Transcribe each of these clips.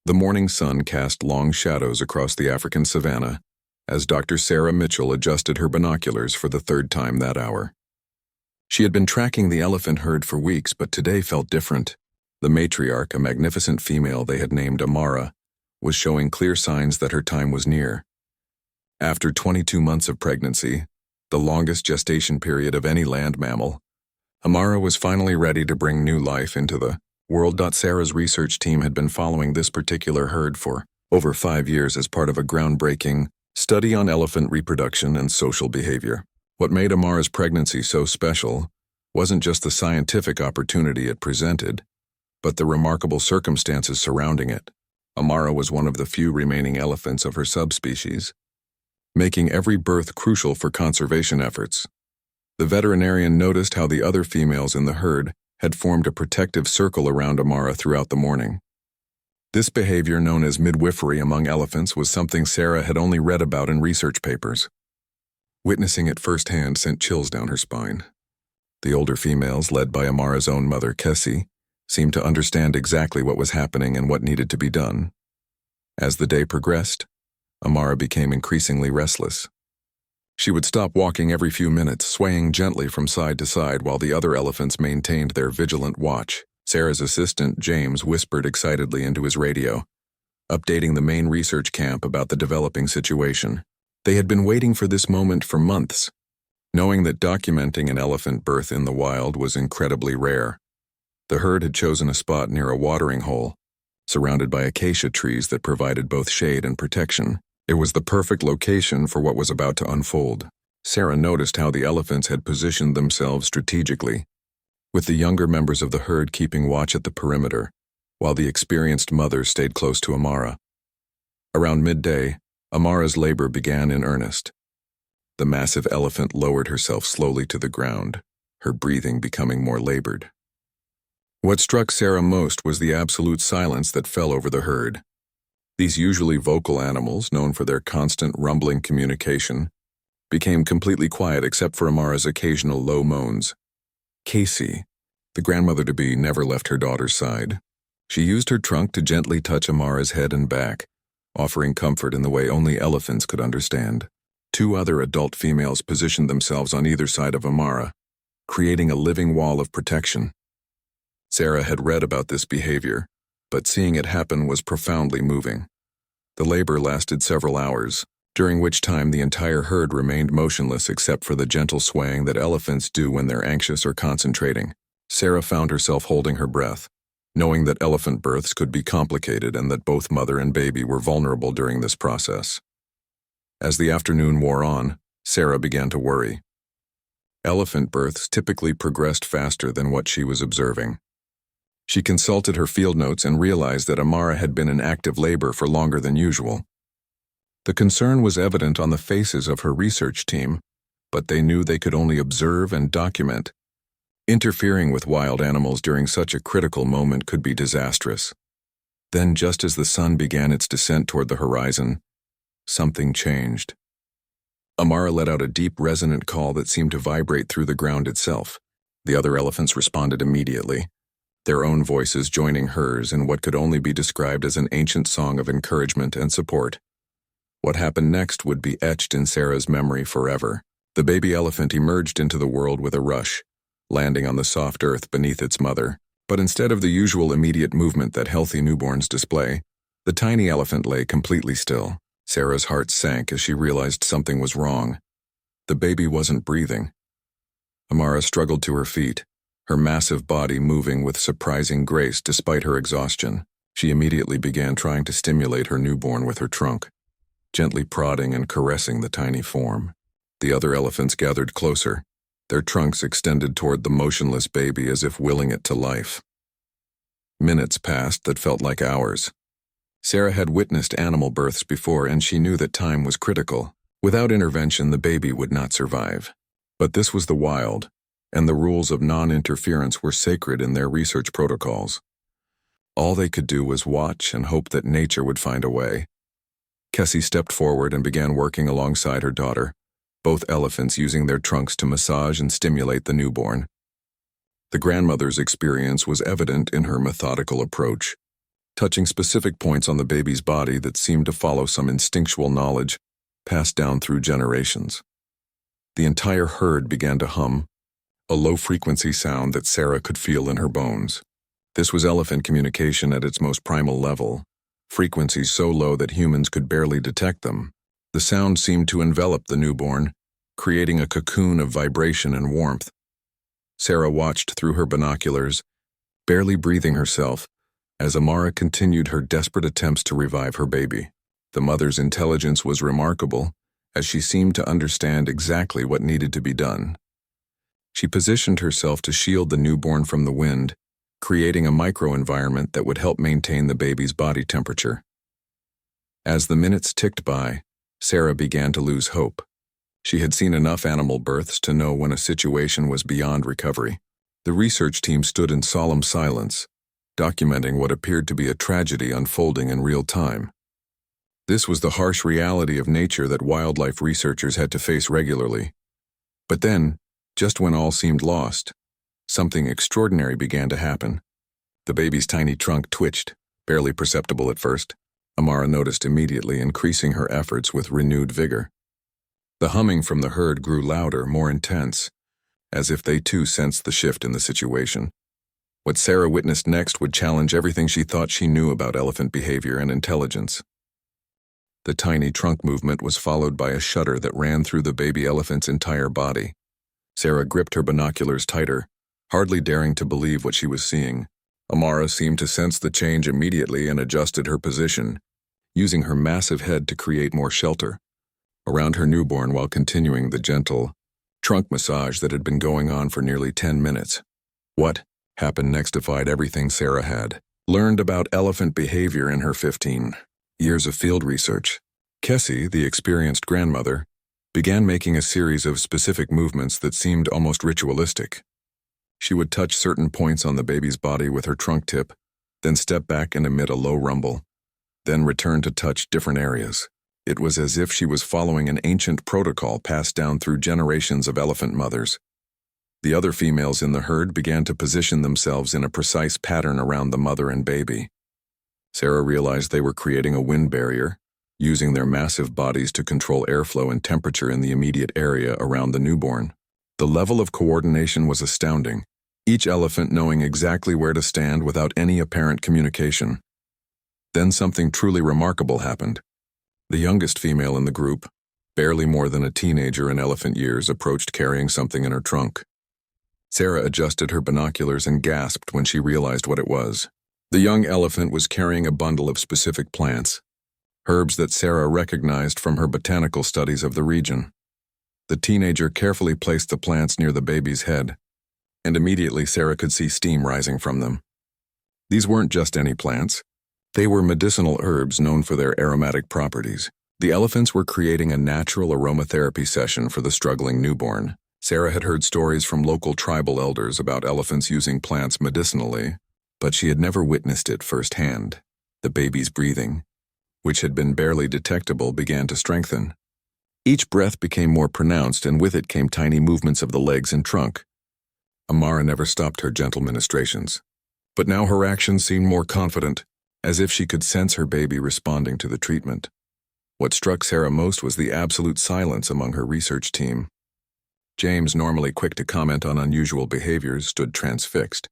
The morning sun cast long shadows across the African savanna as Dr. Sarah Mitchell adjusted her binoculars for the third time that hour. She had been tracking the elephant herd for weeks, but today felt different. The matriarch, a magnificent female they had named Amara, was showing clear signs that her time was near. After 22 months of pregnancy, the longest gestation period of any land mammal, Amara was finally ready to bring new life into the world. Sarah's research team had been following this particular herd for over 5 years as part of a groundbreaking study on elephant reproduction and social behavior. What made Amara's pregnancy so special wasn't just the scientific opportunity it presented, but the remarkable circumstances surrounding it. Amara was one of the few remaining elephants of her subspecies, making every birth crucial for conservation efforts. The veterinarian noticed how the other females in the herd had formed a protective circle around Amara throughout the morning. This behavior, known as midwifery among elephants, was something Sarah had only read about in research papers. Witnessing it firsthand sent chills down her spine. The older females, led by Amara's own mother, Kessie, seemed to understand exactly what was happening and what needed to be done. As the day progressed, Amara became increasingly restless. She would stop walking every few minutes, swaying gently from side to side while the other elephants maintained their vigilant watch. Sarah's assistant, James, whispered excitedly into his radio, updating the main research camp about the developing situation. They had been waiting for this moment for months, knowing that documenting an elephant birth in the wild was incredibly rare. The herd had chosen a spot near a watering hole, surrounded by acacia trees that provided both shade and protection. It was the perfect location for what was about to unfold. Sarah noticed how the elephants had positioned themselves strategically, with the younger members of the herd keeping watch at the perimeter, while the experienced mother stayed close to Amara. Around midday, Amara's labor began in earnest. The massive elephant lowered herself slowly to the ground, her breathing becoming more labored. What struck Sarah most was the absolute silence that fell over the herd. These usually vocal animals, known for their constant rumbling communication, became completely quiet except for Amara's occasional low moans. Kessie, the grandmother-to-be, never left her daughter's side. She used her trunk to gently touch Amara's head and back, offering comfort in the way only elephants could understand. 2 other adult females positioned themselves on either side of Amara, creating a living wall of protection. Sarah had read about this behavior, but seeing it happen was profoundly moving. The labor lasted several hours, during which time the entire herd remained motionless except for the gentle swaying that elephants do when they're anxious or concentrating. Sarah found herself holding her breath, knowing that elephant births could be complicated and that both mother and baby were vulnerable during this process. As the afternoon wore on, Sarah began to worry. Elephant births typically progressed faster than what she was observing. She consulted her field notes and realized that Amara had been in active labor for longer than usual. The concern was evident on the faces of her research team, but they knew they could only observe and document. Interfering with wild animals during such a critical moment could be disastrous. Then, just as the sun began its descent toward the horizon, something changed. Amara let out a deep, resonant call that seemed to vibrate through the ground itself. The other elephants responded immediately, their own voices joining hers in what could only be described as an ancient song of encouragement and support. What happened next would be etched in Sarah's memory forever. The baby elephant emerged into the world with a rush, landing on the soft earth beneath its mother. But instead of the usual immediate movement that healthy newborns display, the tiny elephant lay completely still. Sarah's heart sank as she realized something was wrong. The baby wasn't breathing. Amara struggled to her feet, her massive body moving with surprising grace despite her exhaustion. She immediately began trying to stimulate her newborn with her trunk, gently prodding and caressing the tiny form. The other elephants gathered closer, their trunks extended toward the motionless baby as if willing it to life. Minutes passed that felt like hours. Sarah had witnessed animal births before, and she knew that time was critical. Without intervention, the baby would not survive. But this was the wild, and the rules of non-interference were sacred in their research protocols. All they could do was watch and hope that nature would find a way. Kessie stepped forward and began working alongside her daughter, both elephants using their trunks to massage and stimulate the newborn. The grandmother's experience was evident in her methodical approach, touching specific points on the baby's body that seemed to follow some instinctual knowledge passed down through generations. The entire herd began to hum, a low-frequency sound that Sarah could feel in her bones. This was elephant communication at its most primal level, frequencies so low that humans could barely detect them. The sound seemed to envelop the newborn, creating a cocoon of vibration and warmth. Sarah watched through her binoculars, barely breathing herself, as Amara continued her desperate attempts to revive her baby. The mother's intelligence was remarkable, as she seemed to understand exactly what needed to be done. She positioned herself to shield the newborn from the wind, creating a microenvironment that would help maintain the baby's body temperature. As the minutes ticked by, Sarah began to lose hope. She had seen enough animal births to know when a situation was beyond recovery. The research team stood in solemn silence, documenting what appeared to be a tragedy unfolding in real time. This was the harsh reality of nature that wildlife researchers had to face regularly. But then, just when all seemed lost, something extraordinary began to happen. The baby's tiny trunk twitched, barely perceptible at first. Amara noticed immediately, increasing her efforts with renewed vigor. The humming from the herd grew louder, more intense, as if they too sensed the shift in the situation. What Sarah witnessed next would challenge everything she thought she knew about elephant behavior and intelligence. The tiny trunk movement was followed by a shudder that ran through the baby elephant's entire body. Sarah gripped her binoculars tighter, hardly daring to believe what she was seeing. Amara seemed to sense the change immediately and adjusted her position, using her massive head to create more shelter around her newborn while continuing the gentle trunk massage that had been going on for nearly 10 minutes. What happened next defied everything Sarah had learned about elephant behavior in her 15 years of field research. Kessie, the experienced grandmother, began making a series of specific movements that seemed almost ritualistic. She would touch certain points on the baby's body with her trunk tip, then step back and emit a low rumble, then return to touch different areas. It was as if she was following an ancient protocol passed down through generations of elephant mothers. The other females in the herd began to position themselves in a precise pattern around the mother and baby. Sarah realized they were creating a wind barrier, using their massive bodies to control airflow and temperature in the immediate area around the newborn. The level of coordination was astounding, each elephant knowing exactly where to stand without any apparent communication. Then something truly remarkable happened. The youngest female in the group, barely more than a teenager in elephant years, approached carrying something in her trunk. Sarah adjusted her binoculars and gasped when she realized what it was. The young elephant was carrying a bundle of specific plants, herbs that Sarah recognized from her botanical studies of the region. The teenager carefully placed the plants near the baby's head, and immediately Sarah could see steam rising from them. These weren't just any plants. They were medicinal herbs known for their aromatic properties. The elephants were creating a natural aromatherapy session for the struggling newborn. Sarah had heard stories from local tribal elders about elephants using plants medicinally, but she had never witnessed it firsthand. The baby's breathing, which had been barely detectable, began to strengthen. Each breath became more pronounced, and with it came tiny movements of the legs and trunk. Amara never stopped her gentle ministrations, but now her actions seemed more confident, as if she could sense her baby responding to the treatment. What struck Sarah most was the absolute silence among her research team. James, normally quick to comment on unusual behaviors, stood transfixed.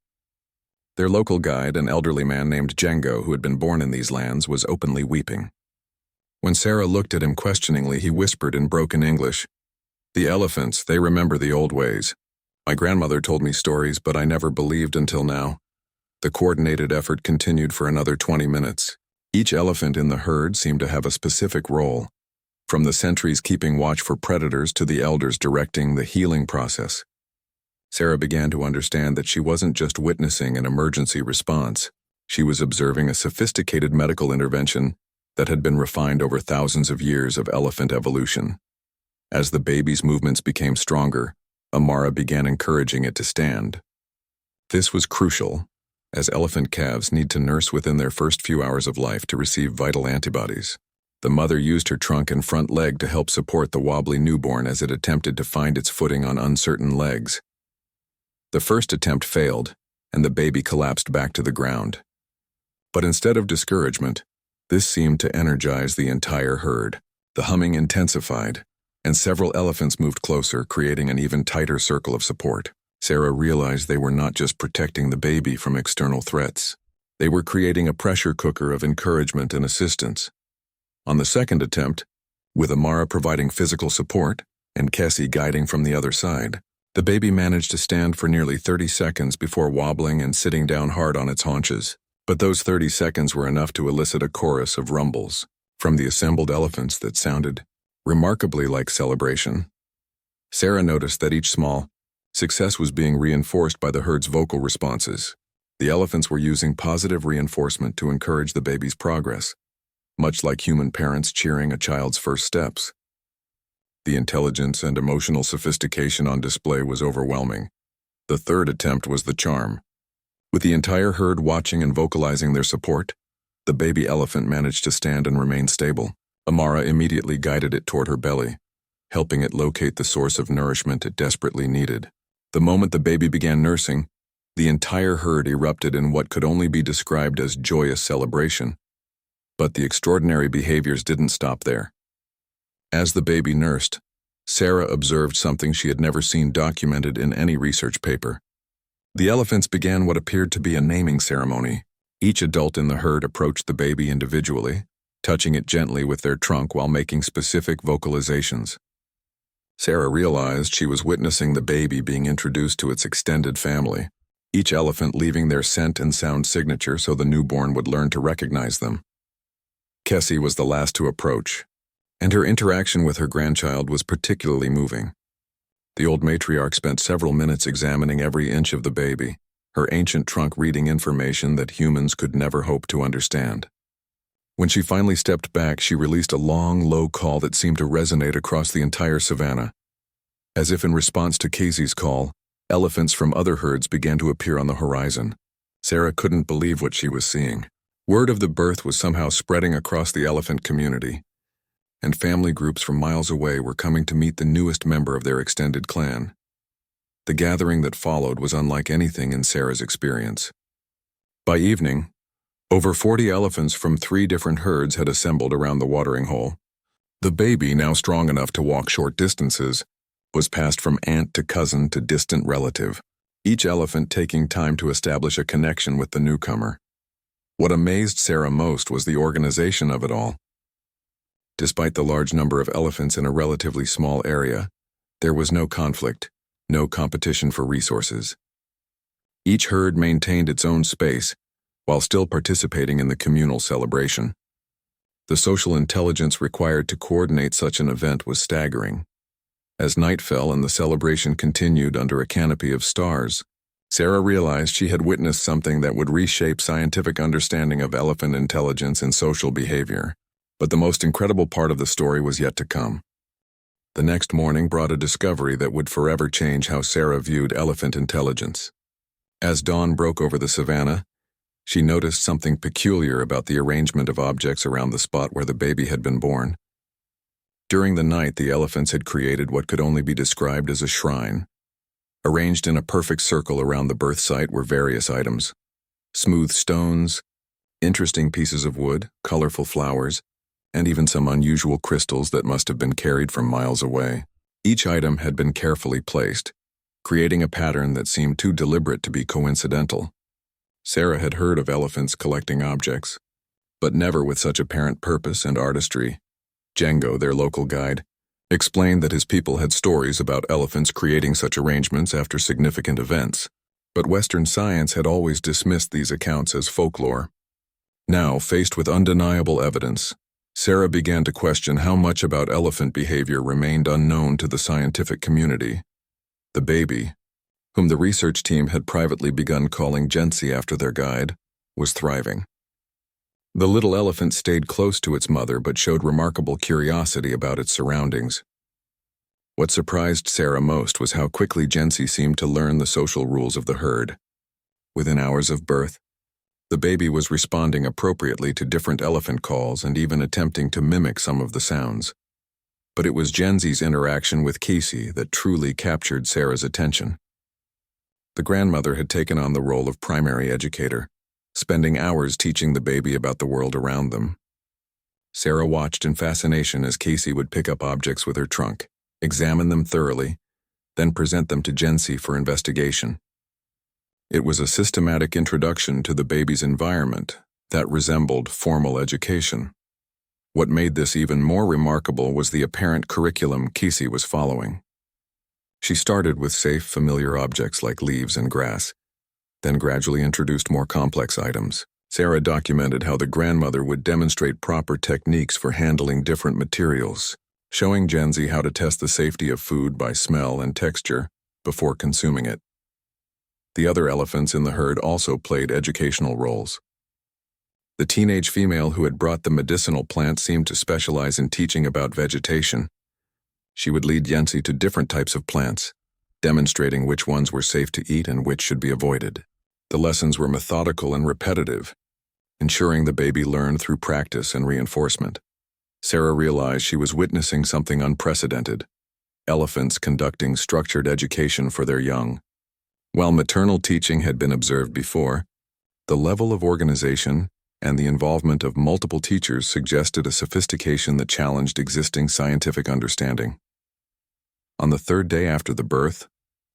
Their local guide, an elderly man named Django, who had been born in these lands, was openly weeping. When Sarah looked at him questioningly, he whispered in broken English, "The elephants, they remember the old ways. My grandmother told me stories, but I never believed until now." The coordinated effort continued for another 20 minutes. Each elephant in the herd seemed to have a specific role, from the sentries keeping watch for predators to the elders directing the healing process. Sarah began to understand that she wasn't just witnessing an emergency response. She was observing a sophisticated medical intervention that had been refined over thousands of years of elephant evolution. As the baby's movements became stronger, Amara began encouraging it to stand. This was crucial, as elephant calves need to nurse within their first few hours of life to receive vital antibodies. The mother used her trunk and front leg to help support the wobbly newborn as it attempted to find its footing on uncertain legs. The first attempt failed, and the baby collapsed back to the ground. But instead of discouragement, this seemed to energize the entire herd. The humming intensified, and several elephants moved closer, creating an even tighter circle of support. Sarah realized they were not just protecting the baby from external threats. They were creating a pressure cooker of encouragement and assistance. On the second attempt, with Amara providing physical support and Kessie guiding from the other side, the baby managed to stand for nearly 30 seconds before wobbling and sitting down hard on its haunches. But those 30 seconds were enough to elicit a chorus of rumbles from the assembled elephants that sounded remarkably like celebration. Sarah noticed that each small success was being reinforced by the herd's vocal responses. The elephants were using positive reinforcement to encourage the baby's progress, much like human parents cheering a child's first steps. The intelligence and emotional sophistication on display was overwhelming. The third attempt was the charm. With the entire herd watching and vocalizing their support, the baby elephant managed to stand and remain stable. Amara immediately guided it toward her belly, helping it locate the source of nourishment it desperately needed. The moment the baby began nursing, the entire herd erupted in what could only be described as joyous celebration. But the extraordinary behaviors didn't stop there. As the baby nursed, Sarah observed something she had never seen documented in any research paper. The elephants began what appeared to be a naming ceremony. Each adult in the herd approached the baby individually, touching it gently with their trunk while making specific vocalizations. Sarah realized she was witnessing the baby being introduced to its extended family, each elephant leaving their scent and sound signature so the newborn would learn to recognize them. Kessie was the last to approach, and her interaction with her grandchild was particularly moving. The old matriarch spent several minutes examining every inch of the baby, her ancient trunk reading information that humans could never hope to understand. When she finally stepped back, she released a long, low call that seemed to resonate across the entire savannah. As if in response to Kessie's call, elephants from other herds began to appear on the horizon. Sarah couldn't believe what she was seeing. Word of the birth was somehow spreading across the elephant community, and family groups from miles away were coming to meet the newest member of their extended clan. The gathering that followed was unlike anything in Sarah's experience. By evening, over 40 elephants from 3 different herds had assembled around the watering hole. The baby, now strong enough to walk short distances, was passed from aunt to cousin to distant relative, each elephant taking time to establish a connection with the newcomer. What amazed Sarah most was the organization of it all. Despite the large number of elephants in a relatively small area, there was no conflict, no competition for resources. Each herd maintained its own space, while still participating in the communal celebration. The social intelligence required to coordinate such an event was staggering. As night fell and the celebration continued under a canopy of stars, Sarah realized she had witnessed something that would reshape scientific understanding of elephant intelligence and social behavior. But the most incredible part of the story was yet to come. The next morning brought a discovery that would forever change how Sarah viewed elephant intelligence. As dawn broke over the savannah, she noticed something peculiar about the arrangement of objects around the spot where the baby had been born. During the night, the elephants had created what could only be described as a shrine. Arranged in a perfect circle around the birth site were various items: smooth stones, interesting pieces of wood, colorful flowers, and even some unusual crystals that must have been carried from miles away. Each item had been carefully placed, creating a pattern that seemed too deliberate to be coincidental. Sarah had heard of elephants collecting objects, but never with such apparent purpose and artistry. Django, their local guide, explained that his people had stories about elephants creating such arrangements after significant events, but Western science had always dismissed these accounts as folklore. Now, faced with undeniable evidence, Sarah began to question how much about elephant behavior remained unknown to the scientific community. The baby, whom the research team had privately begun calling Jency after their guide, was thriving. The little elephant stayed close to its mother but showed remarkable curiosity about its surroundings. What surprised Sarah most was how quickly Jency seemed to learn the social rules of the herd. Within hours of birth, the baby was responding appropriately to different elephant calls and even attempting to mimic some of the sounds. But it was Jency's interaction with Kessie that truly captured Sarah's attention. The grandmother had taken on the role of primary educator, spending hours teaching the baby about the world around them. Sarah watched in fascination as Casey would pick up objects with her trunk, examine them thoroughly, then present them to Jency for investigation. It was a systematic introduction to the baby's environment that resembled formal education. What made this even more remarkable was the apparent curriculum Casey was following. She started with safe, familiar objects like leaves and grass, then gradually introduced more complex items. Sarah documented how the grandmother would demonstrate proper techniques for handling different materials, showing Jency how to test the safety of food by smell and texture before consuming it. The other elephants in the herd also played educational roles. The teenage female who had brought the medicinal plant seemed to specialize in teaching about vegetation. She would lead Jency to different types of plants, demonstrating which ones were safe to eat and which should be avoided. The lessons were methodical and repetitive, ensuring the baby learned through practice and reinforcement. Sarah realized she was witnessing something unprecedented: elephants conducting structured education for their young. While maternal teaching had been observed before, the level of organization and the involvement of multiple teachers suggested a sophistication that challenged existing scientific understanding. On the third day after the birth,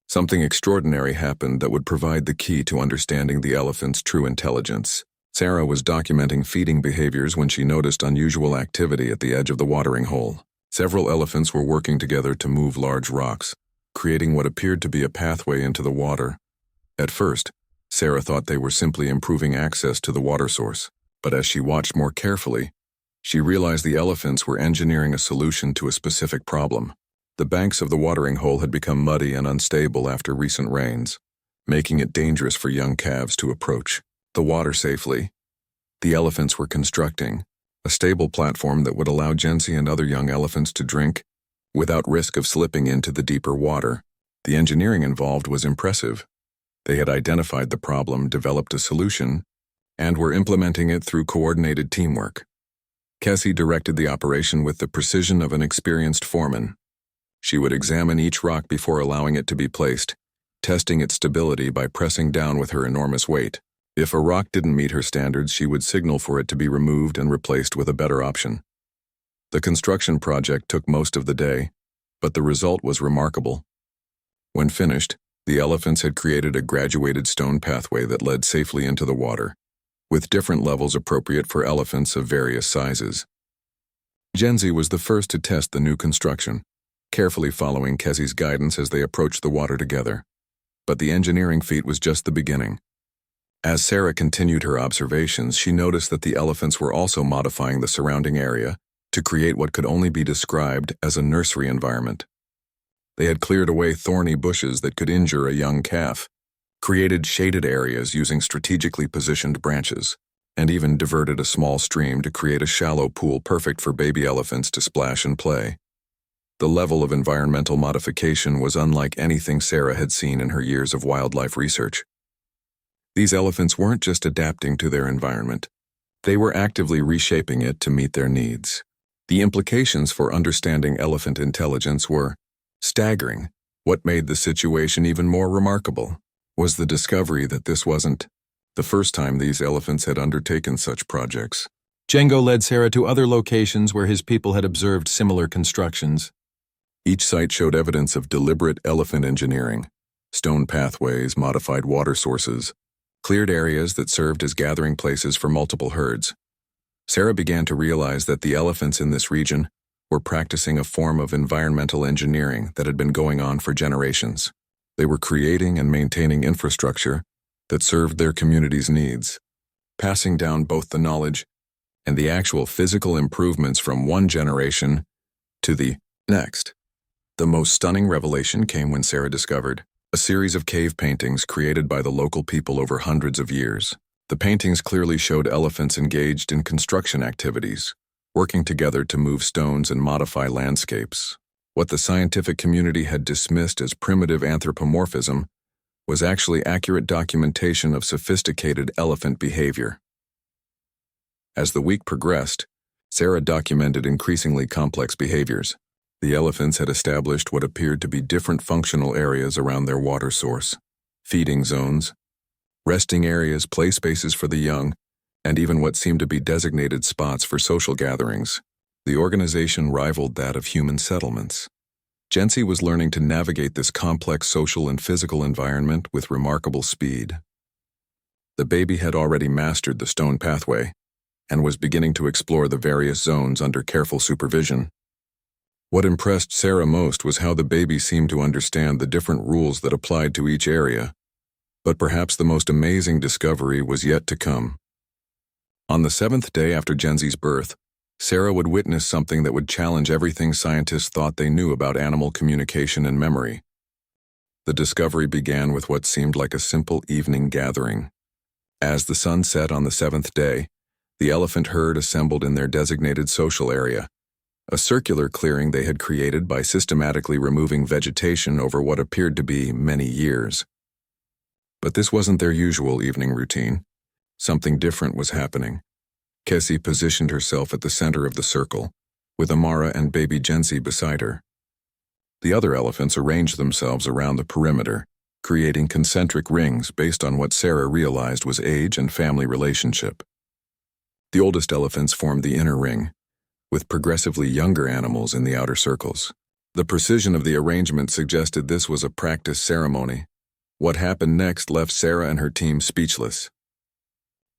something extraordinary happened that would provide the key to understanding the elephant's true intelligence. Sarah was documenting feeding behaviors when she noticed unusual activity at the edge of the watering hole. Several elephants were working together to move large rocks, creating what appeared to be a pathway into the water. At first, Sarah thought they were simply improving access to the water source, but as she watched more carefully, she realized the elephants were engineering a solution to a specific problem. The banks of the watering hole had become muddy and unstable after recent rains, making it dangerous for young calves to approach the water safely. The elephants were constructing a stable platform that would allow Jency and other young elephants to drink without risk of slipping into the deeper water. The engineering involved was impressive. They had identified the problem, developed a solution, and were implementing it through coordinated teamwork. Cassie directed the operation with the precision of an experienced foreman. She would examine each rock before allowing it to be placed, testing its stability by pressing down with her enormous weight. If a rock didn't meet her standards, she would signal for it to be removed and replaced with a better option. The construction project took most of the day, but the result was remarkable. When finished, the elephants had created a graduated stone pathway that led safely into the water, with different levels appropriate for elephants of various sizes. Jency was the first to test the new construction, carefully following Kessie's guidance as they approached the water together. But the engineering feat was just the beginning. As Sarah continued her observations, she noticed that the elephants were also modifying the surrounding area to create what could only be described as a nursery environment. They had cleared away thorny bushes that could injure a young calf, created shaded areas using strategically positioned branches, and even diverted a small stream to create a shallow pool perfect for baby elephants to splash and play. The level of environmental modification was unlike anything Sarah had seen in her years of wildlife research. These elephants weren't just adapting to their environment, they were actively reshaping it to meet their needs. The implications for understanding elephant intelligence were staggering. What made the situation even more remarkable was the discovery that this wasn't the first time these elephants had undertaken such projects. Django led Sarah to other locations where his people had observed similar constructions. Each site showed evidence of deliberate elephant engineering: stone pathways, modified water sources, cleared areas that served as gathering places for multiple herds. Sarah began to realize that the elephants in this region were practicing a form of environmental engineering that had been going on for generations. They were creating and maintaining infrastructure that served their community's needs, passing down both the knowledge and the actual physical improvements from one generation to the next. The most stunning revelation came when Sarah discovered a series of cave paintings created by the local people over hundreds of years. The paintings clearly showed elephants engaged in construction activities, working together to move stones and modify landscapes. What the scientific community had dismissed as primitive anthropomorphism was actually accurate documentation of sophisticated elephant behavior. As the week progressed, Sarah documented increasingly complex behaviors. The elephants had established what appeared to be different functional areas around their water source: feeding zones, resting areas, play spaces for the young, and even what seemed to be designated spots for social gatherings. The organization rivaled that of human settlements. Jency was learning to navigate this complex social and physical environment with remarkable speed. The baby had already mastered the stone pathway and was beginning to explore the various zones under careful supervision. What impressed Sarah most was how the baby seemed to understand the different rules that applied to each area. But perhaps the most amazing discovery was yet to come. On the 7th day after Jency's birth, Sarah would witness something that would challenge everything scientists thought they knew about animal communication and memory. The discovery began with what seemed like a simple evening gathering. As the sun set on the 7th day, the elephant herd assembled in their designated social area, a circular clearing they had created by systematically removing vegetation over what appeared to be many years. But this wasn't their usual evening routine. Something different was happening. Kessie positioned herself at the center of the circle, with Amara and baby Jency beside her. The other elephants arranged themselves around the perimeter, creating concentric rings based on what Sarah realized was age and family relationship. The oldest elephants formed the inner ring, with progressively younger animals in the outer circles. The precision of the arrangement suggested this was a practice ceremony. What happened next left Sarah and her team speechless.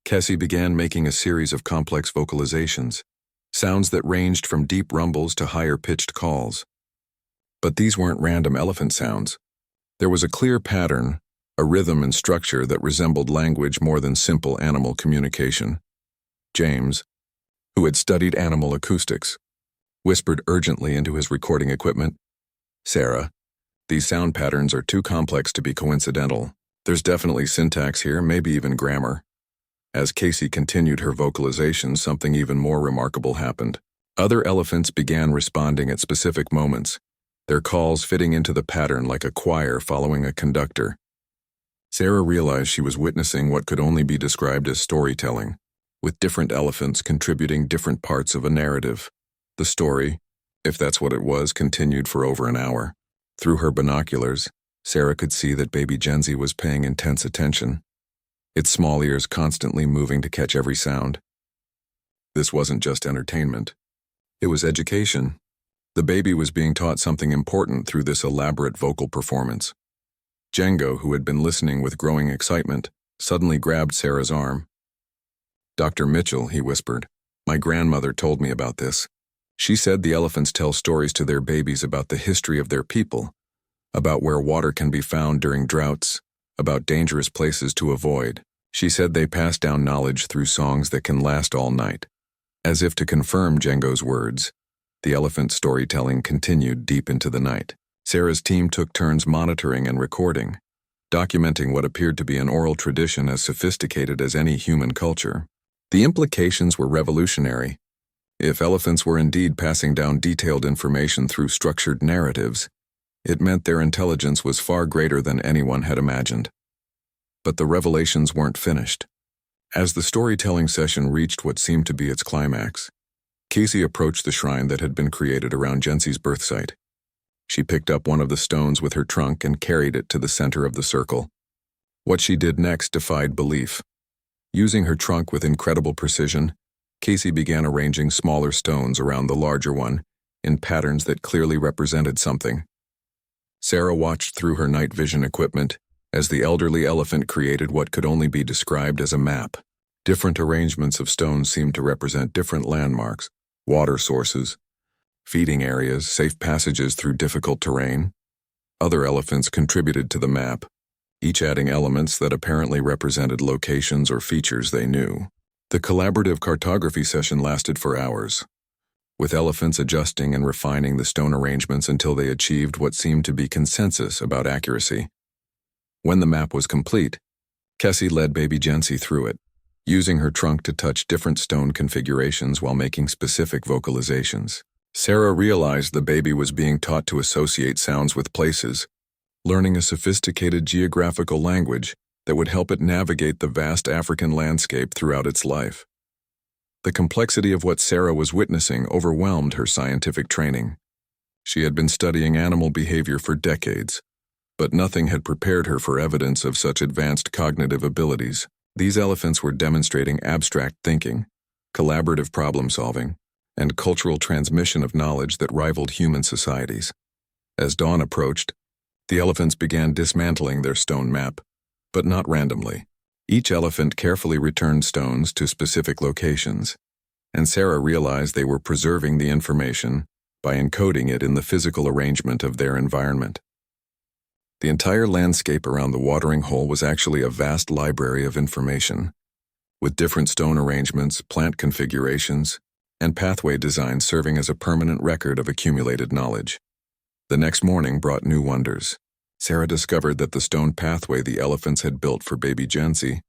Kessie began making a series of complex vocalizations, sounds that ranged from deep rumbles to higher-pitched calls. But these weren't random elephant sounds. There was a clear pattern, a rhythm and structure that resembled language more than simple animal communication. James, who had studied animal acoustics, whispered urgently into his recording equipment, "Sarah, these sound patterns are too complex to be coincidental. There's definitely syntax here, maybe even grammar." As Casey continued her vocalization, something even more remarkable happened. Other elephants began responding at specific moments, their calls fitting into the pattern like a choir following a conductor. Sarah realized she was witnessing what could only be described as storytelling, with different elephants contributing different parts of a narrative. The story, if that's what it was, continued for over an hour. Through her binoculars, Sarah could see that baby Jency was paying intense attention, its small ears constantly moving to catch every sound. This wasn't just entertainment. It was education. The baby was being taught something important through this elaborate vocal performance. Django, who had been listening with growing excitement, suddenly grabbed Sarah's arm. "Dr. Mitchell," he whispered, "my grandmother told me about this. She said the elephants tell stories to their babies about the history of their people, about where water can be found during droughts, about dangerous places to avoid. She said they pass down knowledge through songs that can last all night." As if to confirm Django's words, the elephant storytelling continued deep into the night. Sarah's team took turns monitoring and recording, documenting what appeared to be an oral tradition as sophisticated as any human culture. The implications were revolutionary. If elephants were indeed passing down detailed information through structured narratives, it meant their intelligence was far greater than anyone had imagined. But the revelations weren't finished. As the storytelling session reached what seemed to be its climax, Casey approached the shrine that had been created around Jency's birth site. She picked up one of the stones with her trunk and carried it to the center of the circle. What she did next defied belief. Using her trunk with incredible precision, Casey began arranging smaller stones around the larger one, in patterns that clearly represented something. Sarah watched through her night vision equipment as the elderly elephant created what could only be described as a map. Different arrangements of stones seemed to represent different landmarks, water sources, feeding areas, safe passages through difficult terrain. Other elephants contributed to the map, each adding elements that apparently represented locations or features they knew. The collaborative cartography session lasted for hours, with elephants adjusting and refining the stone arrangements until they achieved what seemed to be consensus about accuracy. When the map was complete, Kessie led baby Jency through it, using her trunk to touch different stone configurations while making specific vocalizations. Sarah realized the baby was being taught to associate sounds with places, learning a sophisticated geographical language that would help it navigate the vast African landscape throughout its life. The complexity of what Sarah was witnessing overwhelmed her scientific training. She had been studying animal behavior for decades, but nothing had prepared her for evidence of such advanced cognitive abilities. These elephants were demonstrating abstract thinking, collaborative problem-solving, and cultural transmission of knowledge that rivaled human societies. As dawn approached, the elephants began dismantling their stone map, but not randomly. Each elephant carefully returned stones to specific locations, and Sarah realized they were preserving the information by encoding it in the physical arrangement of their environment. The entire landscape around the watering hole was actually a vast library of information, with different stone arrangements, plant configurations, and pathway designs serving as a permanent record of accumulated knowledge. The next morning brought new wonders. Sarah discovered that the stone pathway the elephants had built for baby Jency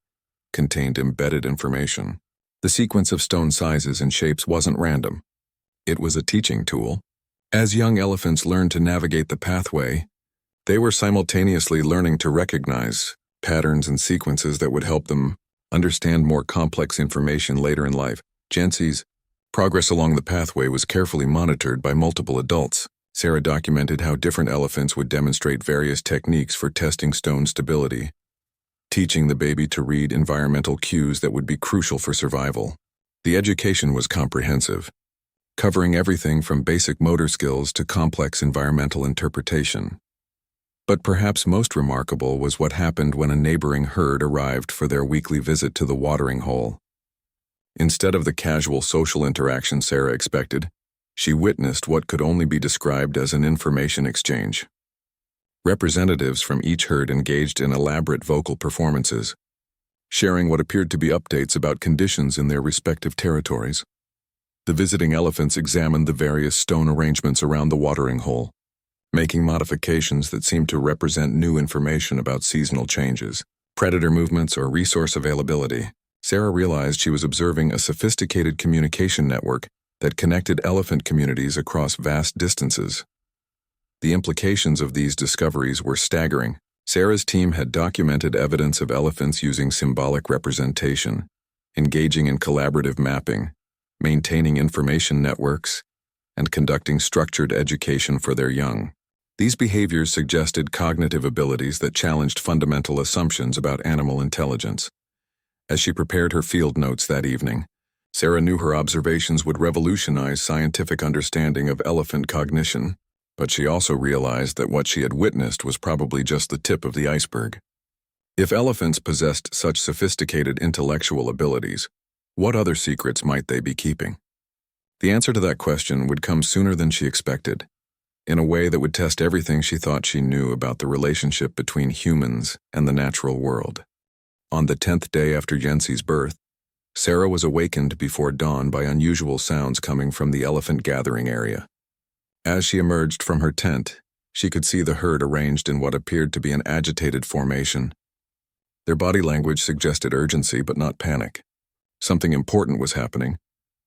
contained embedded information. The sequence of stone sizes and shapes wasn't random. It was a teaching tool. As young elephants learned to navigate the pathway, they were simultaneously learning to recognize patterns and sequences that would help them understand more complex information later in life. Jency's progress along the pathway was carefully monitored by multiple adults. Sarah documented how different elephants would demonstrate various techniques for testing stone stability, teaching the baby to read environmental cues that would be crucial for survival. The education was comprehensive, covering everything from basic motor skills to complex environmental interpretation. But perhaps most remarkable was what happened when a neighboring herd arrived for their weekly visit to the watering hole. Instead of the casual social interaction Sarah expected, she witnessed what could only be described as an information exchange. Representatives from each herd engaged in elaborate vocal performances, sharing what appeared to be updates about conditions in their respective territories. The visiting elephants examined the various stone arrangements around the watering hole, making modifications that seemed to represent new information about seasonal changes, predator movements, or resource availability. Sarah realized she was observing a sophisticated communication network that connected elephant communities across vast distances. The implications of these discoveries were staggering. Sarah's team had documented evidence of elephants using symbolic representation, engaging in collaborative mapping, maintaining information networks, and conducting structured education for their young. These behaviors suggested cognitive abilities that challenged fundamental assumptions about animal intelligence. As she prepared her field notes that evening, Sarah knew her observations would revolutionize scientific understanding of elephant cognition, but she also realized that what she had witnessed was probably just the tip of the iceberg. If elephants possessed such sophisticated intellectual abilities, what other secrets might they be keeping? The answer to that question would come sooner than she expected, in a way that would test everything she thought she knew about the relationship between humans and the natural world. On the 10th day after Jency's birth, Sarah was awakened before dawn by unusual sounds coming from the elephant gathering area. As she emerged from her tent, she could see the herd arranged in what appeared to be an agitated formation. Their body language suggested urgency but not panic. Something important was happening.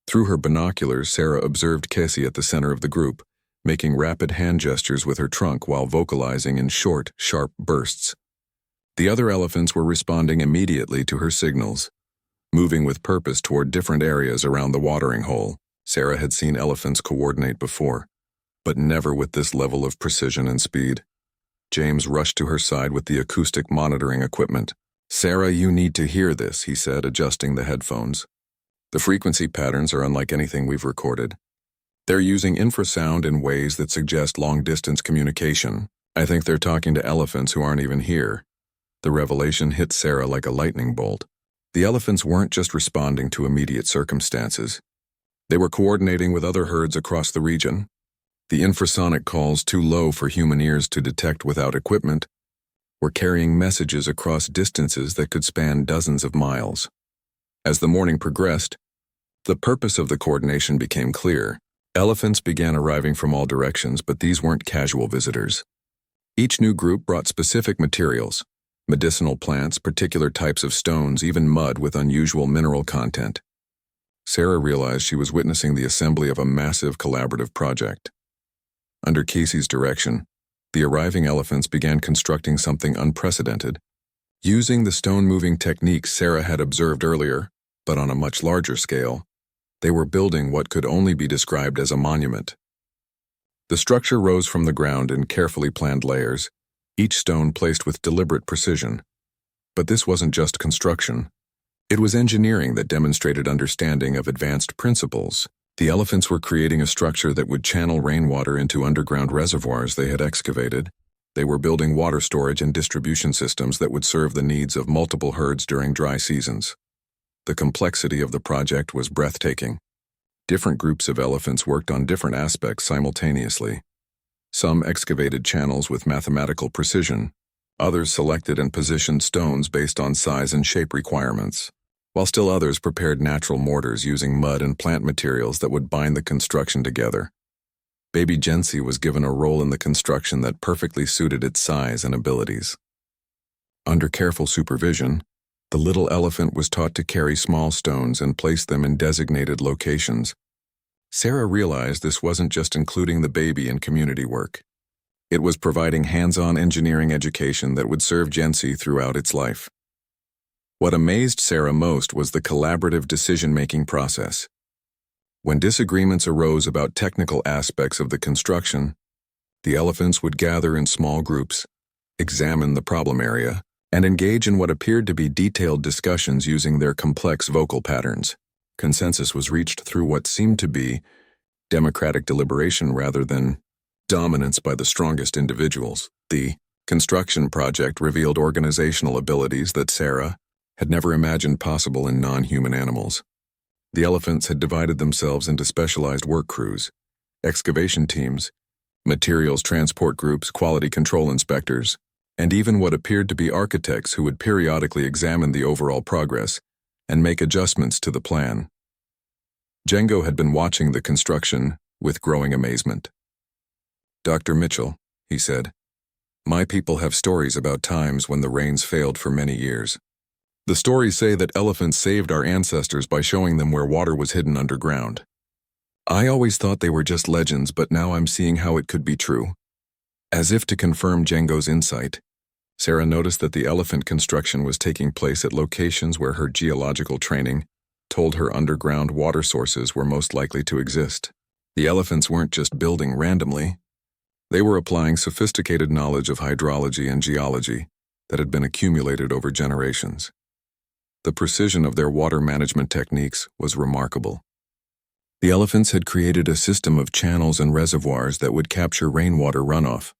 Through her binoculars, Sarah observed Casey at the center of the group, making rapid hand gestures with her trunk while vocalizing in short, sharp bursts. The other elephants were responding immediately to her signals, moving with purpose toward different areas around the watering hole. Sarah had seen elephants coordinate before, but never with this level of precision and speed. James rushed to her side with the acoustic monitoring equipment. "Sarah, you need to hear this," he said, adjusting the headphones. "The frequency patterns are unlike anything we've recorded. They're using infrasound in ways that suggest long-distance communication. I think they're talking to elephants who aren't even here." The revelation hit Sarah like a lightning bolt. The elephants weren't just responding to immediate circumstances. They were coordinating with other herds across the region. The infrasonic calls, too low for human ears to detect without equipment, were carrying messages across distances that could span dozens of miles. As the morning progressed, the purpose of the coordination became clear. Elephants began arriving from all directions, but these weren't casual visitors. Each new group brought specific materials: medicinal plants, particular types of stones, even mud with unusual mineral content. Sarah realized she was witnessing the assembly of a massive collaborative project. Under Casey's direction, the arriving elephants began constructing something unprecedented. Using the stone-moving techniques Sarah had observed earlier, but on a much larger scale, they were building what could only be described as a monument. The structure rose from the ground in carefully planned layers, each stone placed with deliberate precision. But this wasn't just construction. It was engineering that demonstrated understanding of advanced principles. The elephants were creating a structure that would channel rainwater into underground reservoirs they had excavated. They were building water storage and distribution systems that would serve the needs of multiple herds during dry seasons. The complexity of the project was breathtaking. Different groups of elephants worked on different aspects simultaneously. Some excavated channels with mathematical precision. Others selected and positioned stones based on size and shape requirements, while still others prepared natural mortars using mud and plant materials that would bind the construction together. Baby Jency was given a role in the construction that perfectly suited its size and abilities. Under careful supervision, the little elephant was taught to carry small stones and place them in designated locations. Sarah realized this wasn't just including the baby in community work. It was providing hands-on engineering education that would serve Jency throughout its life. What amazed Sarah most was the collaborative decision-making process. When disagreements arose about technical aspects of the construction, the elephants would gather in small groups, examine the problem area, and engage in what appeared to be detailed discussions using their complex vocal patterns. Consensus was reached through what seemed to be democratic deliberation rather than dominance by the strongest individuals. The construction project revealed organizational abilities that Sarah had never imagined possible in non-human animals. The elephants had divided themselves into specialized work crews, excavation teams, materials transport groups, quality control inspectors, and even what appeared to be architects who would periodically examine the overall progress and make adjustments to the plan. Django had been watching the construction with growing amazement. "Dr. Mitchell," he said, "my people have stories about times when the rains failed for many years. The stories say that elephants saved our ancestors by showing them where water was hidden underground. I always thought they were just legends, but now I'm seeing how it could be true." As if to confirm Django's insight, Sarah noticed that the elephant construction was taking place at locations where her geological training told her underground water sources were most likely to exist. The elephants weren't just building randomly. They were applying sophisticated knowledge of hydrology and geology that had been accumulated over generations. The precision of their water management techniques was remarkable. The elephants had created a system of channels and reservoirs that would capture rainwater runoff,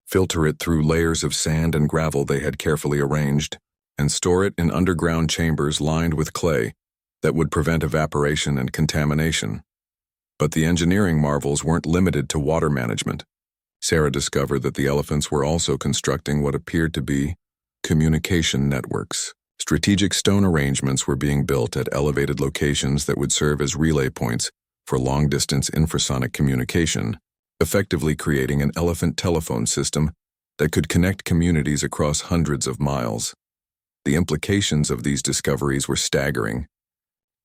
filter it through layers of sand and gravel they had carefully arranged, and store it in underground chambers lined with clay that would prevent evaporation and contamination. But the engineering marvels weren't limited to water management. Sarah discovered that the elephants were also constructing what appeared to be communication networks. Strategic stone arrangements were being built at elevated locations that would serve as relay points for long-distance infrasonic communication, effectively creating an elephant telephone system that could connect communities across hundreds of miles. The implications of these discoveries were staggering.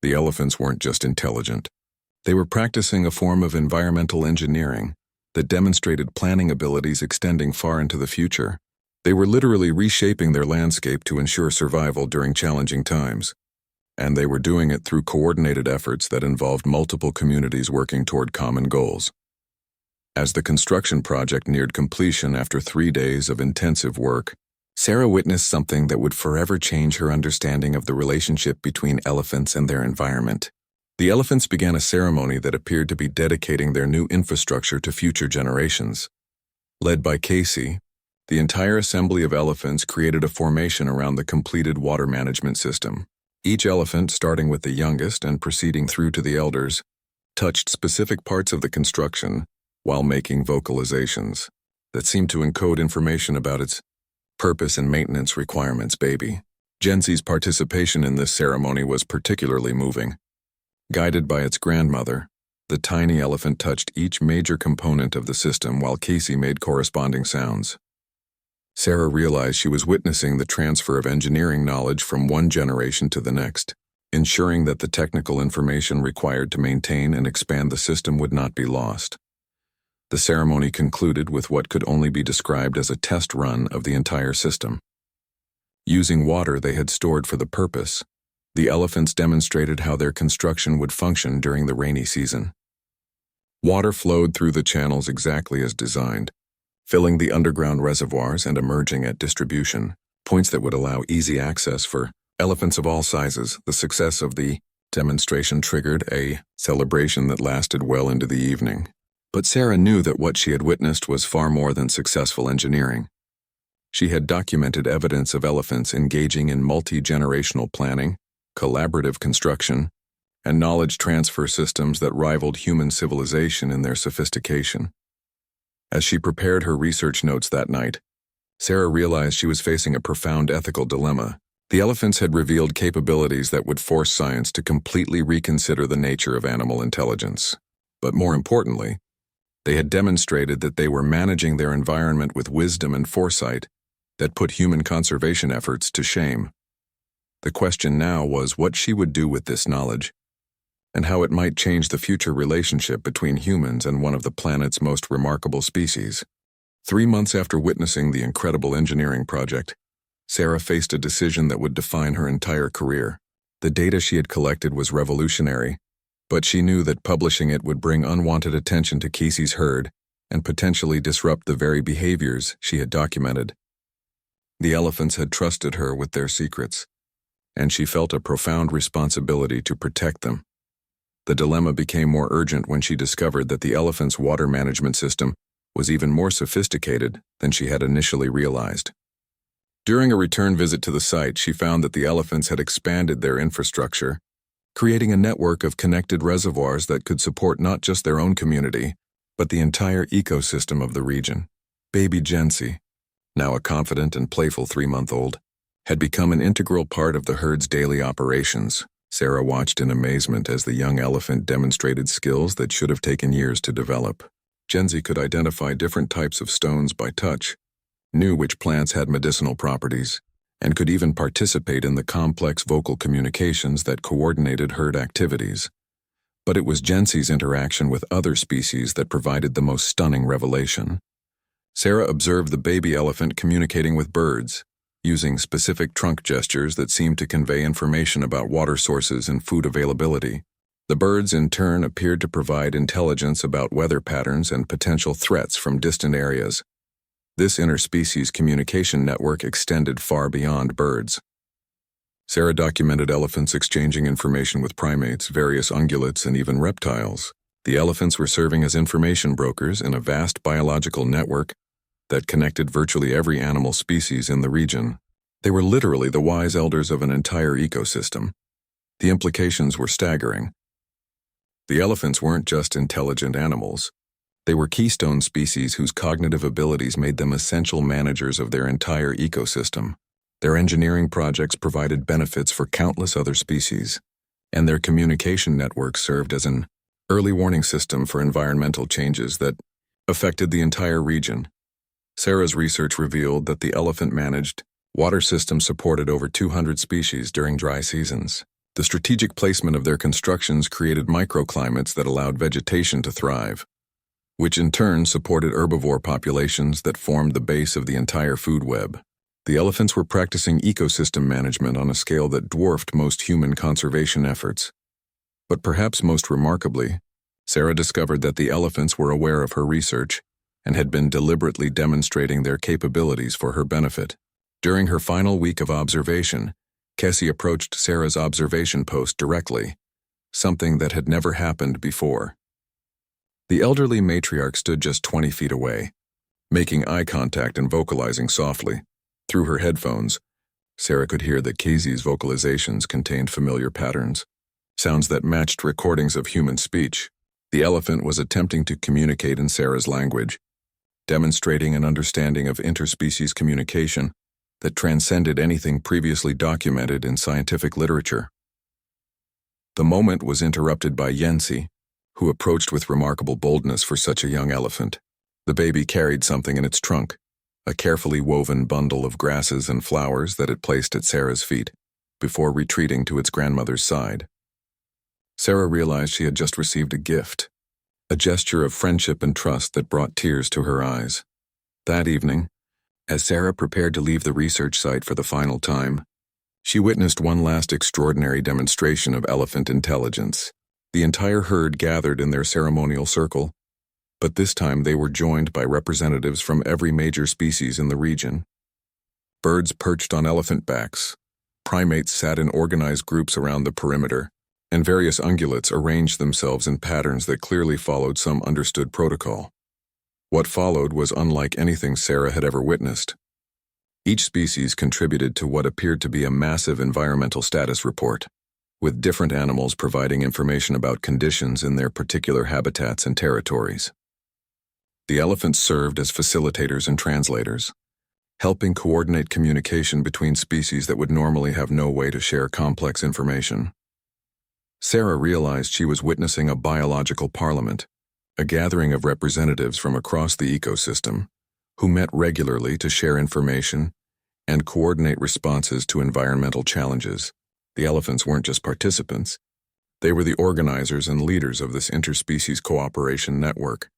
The elephants weren't just intelligent. They were practicing a form of environmental engineering that demonstrated planning abilities extending far into the future. They were literally reshaping their landscape to ensure survival during challenging times. And they were doing it through coordinated efforts that involved multiple communities working toward common goals. As the construction project neared completion after 3 days of intensive work, Sarah witnessed something that would forever change her understanding of the relationship between elephants and their environment. The elephants began a ceremony that appeared to be dedicating their new infrastructure to future generations. Led by Casey, the entire assembly of elephants created a formation around the completed water management system. Each elephant, starting with the youngest and proceeding through to the elders, touched specific parts of the construction while making vocalizations that seemed to encode information about its purpose and maintenance requirements. Baby Jency's participation in this ceremony was particularly moving. Guided by its grandmother, the tiny elephant touched each major component of the system while Casey made corresponding sounds. Sarah realized she was witnessing the transfer of engineering knowledge from one generation to the next, ensuring that the technical information required to maintain and expand the system would not be lost. The ceremony concluded with what could only be described as a test run of the entire system. Using water they had stored for the purpose, the elephants demonstrated how their construction would function during the rainy season. Water flowed through the channels exactly as designed, filling the underground reservoirs and emerging at distribution, points that would allow easy access for elephants of all sizes. The success of the demonstration triggered a celebration that lasted well into the evening. But Sarah knew that what she had witnessed was far more than successful engineering. She had documented evidence of elephants engaging in multi-generational planning, collaborative construction, and knowledge transfer systems that rivaled human civilization in their sophistication. As she prepared her research notes that night, Sarah realized she was facing a profound ethical dilemma. The elephants had revealed capabilities that would force science to completely reconsider the nature of animal intelligence. But more importantly, they had demonstrated that they were managing their environment with wisdom and foresight that put human conservation efforts to shame. The question now was what she would do with this knowledge, and how it might change the future relationship between humans and one of the planet's most remarkable species. 3 months after witnessing the incredible engineering project, Sarah faced a decision that would define her entire career. The data she had collected was revolutionary, but she knew that publishing it would bring unwanted attention to Casey's herd and potentially disrupt the very behaviors she had documented. The elephants had trusted her with their secrets, and she felt a profound responsibility to protect them. The dilemma became more urgent when she discovered that the elephants' water management system was even more sophisticated than she had initially realized. During a return visit to the site, she found that the elephants had expanded their infrastructure, creating a network of connected reservoirs that could support not just their own community, but the entire ecosystem of the region. Baby Jency, now a confident and playful 3-month-old, had become an integral part of the herd's daily operations. Sarah watched in amazement as the young elephant demonstrated skills that should have taken years to develop. Jency could identify different types of stones by touch, knew which plants had medicinal properties, and could even participate in the complex vocal communications that coordinated herd activities. But it was Jency's interaction with other species that provided the most stunning revelation. Sarah observed the baby elephant communicating with birds, using specific trunk gestures that seemed to convey information about water sources and food availability. The birds, in turn, appeared to provide intelligence about weather patterns and potential threats from distant areas. This interspecies communication network extended far beyond birds. Sarah documented elephants exchanging information with primates, various ungulates, and even reptiles. The elephants were serving as information brokers in a vast biological network that connected virtually every animal species in the region. They were literally the wise elders of an entire ecosystem. The implications were staggering. The elephants weren't just intelligent animals. They were keystone species whose cognitive abilities made them essential managers of their entire ecosystem. Their engineering projects provided benefits for countless other species, and their communication networks served as an early warning system for environmental changes that affected the entire region. Sarah's research revealed that the elephant-managed water system supported over 200 species during dry seasons. The strategic placement of their constructions created microclimates that allowed vegetation to thrive, which in turn supported herbivore populations that formed the base of the entire food web. The elephants were practicing ecosystem management on a scale that dwarfed most human conservation efforts. But perhaps most remarkably, Sarah discovered that the elephants were aware of her research and had been deliberately demonstrating their capabilities for her benefit. During her final week of observation, Cassie approached Sarah's observation post directly, something that had never happened before. The elderly matriarch stood just 20 feet away, making eye contact and vocalizing softly. Through her headphones, Sarah could hear that Cassie's vocalizations contained familiar patterns, sounds that matched recordings of human speech. The elephant was attempting to communicate in Sarah's language, demonstrating an understanding of interspecies communication that transcended anything previously documented in scientific literature. The moment was interrupted by Jency, who approached with remarkable boldness for such a young elephant. The baby carried something in its trunk, a carefully woven bundle of grasses and flowers that it placed at Sarah's feet, before retreating to its grandmother's side. Sarah realized she had just received a gift, a gesture of friendship and trust that brought tears to her eyes. That evening, as Sarah prepared to leave the research site for the final time, she witnessed one last extraordinary demonstration of elephant intelligence. The entire herd gathered in their ceremonial circle, but this time they were joined by representatives from every major species in the region. Birds perched on elephant backs, primates sat in organized groups around the perimeter, and various ungulates arranged themselves in patterns that clearly followed some understood protocol. What followed was unlike anything Sarah had ever witnessed. Each species contributed to what appeared to be a massive environmental status report, with different animals providing information about conditions in their particular habitats and territories. The elephants served as facilitators and translators, helping coordinate communication between species that would normally have no way to share complex information. Sarah realized she was witnessing a biological parliament, a gathering of representatives from across the ecosystem, who met regularly to share information and coordinate responses to environmental challenges. The elephants weren't just participants. They were the organizers and leaders of this interspecies cooperation network.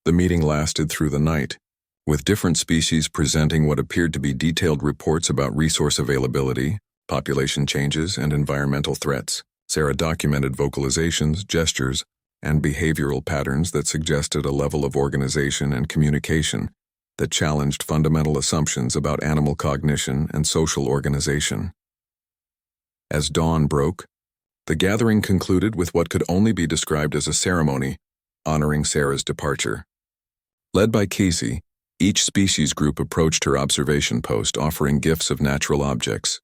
The meeting lasted through the night, with different species presenting what appeared to be detailed reports about resource availability, population changes, and environmental threats. Sarah documented vocalizations, gestures, and behavioral patterns that suggested a level of organization and communication that challenged fundamental assumptions about animal cognition and social organization. As dawn broke, the gathering concluded with what could only be described as a ceremony honoring Sarah's departure. Led by Casey, each species group approached her observation post offering gifts of natural objects,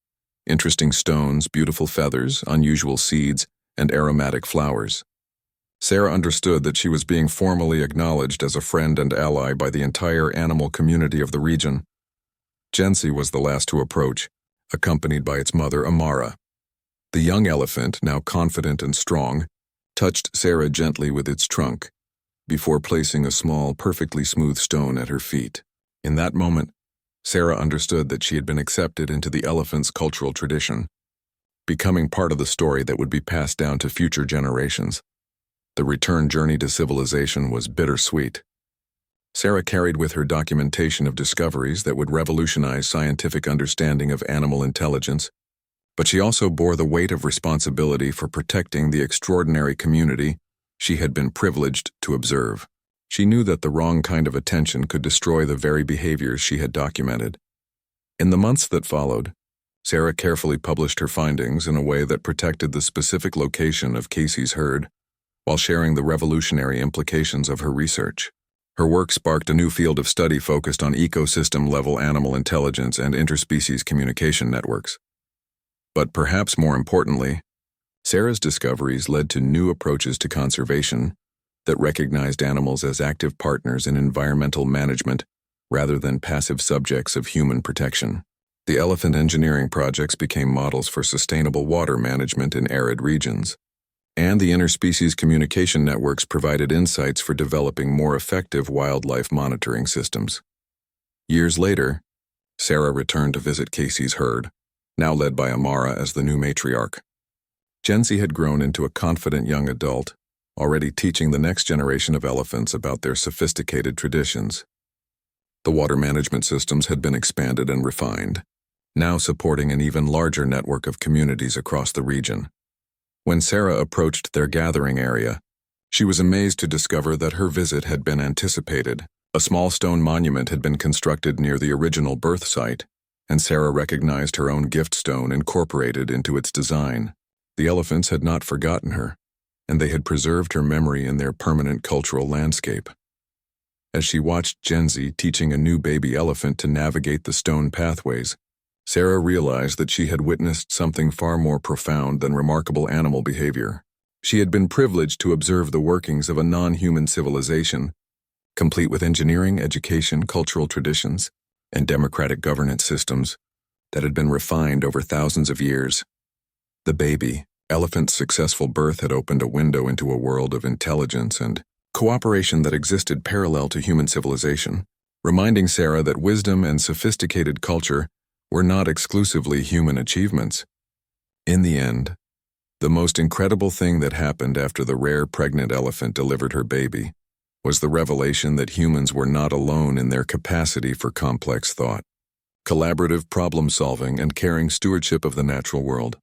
interesting stones, beautiful feathers, unusual seeds, and aromatic flowers. Sarah understood that she was being formally acknowledged as a friend and ally by the entire animal community of the region. Jensi was the last to approach, accompanied by its mother, Amara. The young elephant, now confident and strong, touched Sarah gently with its trunk, before placing a small, perfectly smooth stone at her feet. In that moment, Sarah understood that she had been accepted into the elephant's cultural tradition, becoming part of the story that would be passed down to future generations. The return journey to civilization was bittersweet. Sarah carried with her documentation of discoveries that would revolutionize scientific understanding of animal intelligence, but she also bore the weight of responsibility for protecting the extraordinary community she had been privileged to observe. She knew that the wrong kind of attention could destroy the very behaviors she had documented. In the months that followed, Sarah carefully published her findings in a way that protected the specific location of Casey's herd, while sharing the revolutionary implications of her research. Her work sparked a new field of study focused on ecosystem-level animal intelligence and interspecies communication networks. But perhaps more importantly, Sarah's discoveries led to new approaches to conservation that recognized animals as active partners in environmental management rather than passive subjects of human protection. The elephant engineering projects became models for sustainable water management in arid regions, and the interspecies communication networks provided insights for developing more effective wildlife monitoring systems. Years later, Sarah returned to visit Casey's herd, now led by Amara as the new matriarch. Jensi had grown into a confident young adult, already teaching the next generation of elephants about their sophisticated traditions. The water management systems had been expanded and refined, now supporting an even larger network of communities across the region. When Sarah approached their gathering area, she was amazed to discover that her visit had been anticipated. A small stone monument had been constructed near the original birth site, and Sarah recognized her own gift stone incorporated into its design. The elephants had not forgotten her, and they had preserved her memory in their permanent cultural landscape. As she watched Jensi teaching a new baby elephant to navigate the stone pathways, Sarah realized that she had witnessed something far more profound than remarkable animal behavior. She had been privileged to observe the workings of a non-human civilization, complete with engineering, education, cultural traditions, and democratic governance systems that had been refined over thousands of years. The baby elephant's successful birth had opened a window into a world of intelligence and cooperation that existed parallel to human civilization, reminding Sarah that wisdom and sophisticated culture were not exclusively human achievements. In the end, the most incredible thing that happened after the rare pregnant elephant delivered her baby was the revelation that humans were not alone in their capacity for complex thought, collaborative problem-solving, and caring stewardship of the natural world.